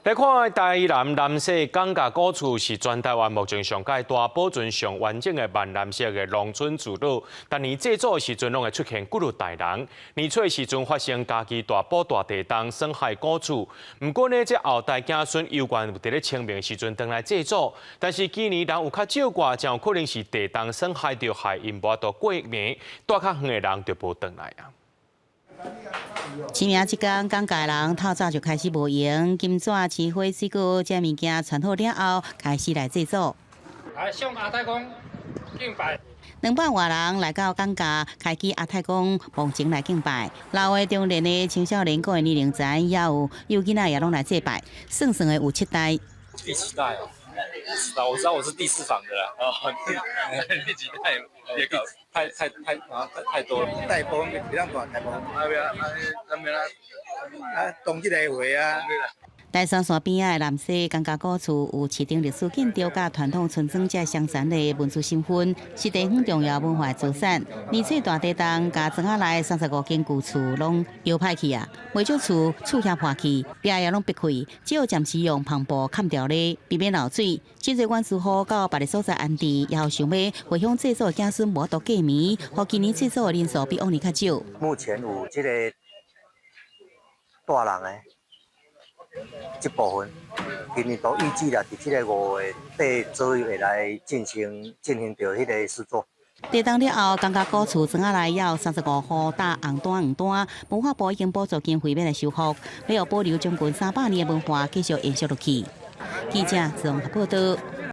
来看台南南势港价古厝是全台湾目前上界大保存上完整的万南式的农村住落，但年制作的时阵拢会出现几率大人。年初的时阵发生家己大埔大地震损害古厝，不过呢，这后代子孙有关有伫咧清明的时阵回来制作，但是今年人有较少寡，就有可能是地震损害着害因无到过年，住较远的人就无回来啊。清明即天，港界人透早就开始无闲，金纸、漆花、水果这物件穿好了后，开始来制作。来向阿太公敬拜。200外人来到港界，开启阿太公墓前来敬拜。老的、中年的、青少年、个年龄层，也有囡仔也拢来祭拜。算算的有7代。第7代哦，我知道我是第4房的啦。哦，第几代也搞太多了。大埔比咱大，大埔那边冬季来回啊。台山山边仔的南势港家古厝有市定历史建筑甲传统村庄这相残的文字身份，是地方重要文化资产。年初大地震，甲庄仔内35间旧厝拢摇歹去啊，袂少厝厝遐破去，壁也拢逼开，只有暂时用篷布盖掉咧，避免漏水。真侪官司户到别个所在安置，也有想要回乡制作的子孙无度过暝，互今年制作的人数比往年较少。目前有这个大人的这部分，今年都预计啦，伫这个5月底左右会来进行着迄个施作。地震了后，港家古厝庄仔内也有35户搭红单黄单，文化部已经补助经费要来修复，要保留将近300年的文化继续延续落去。记者从报道。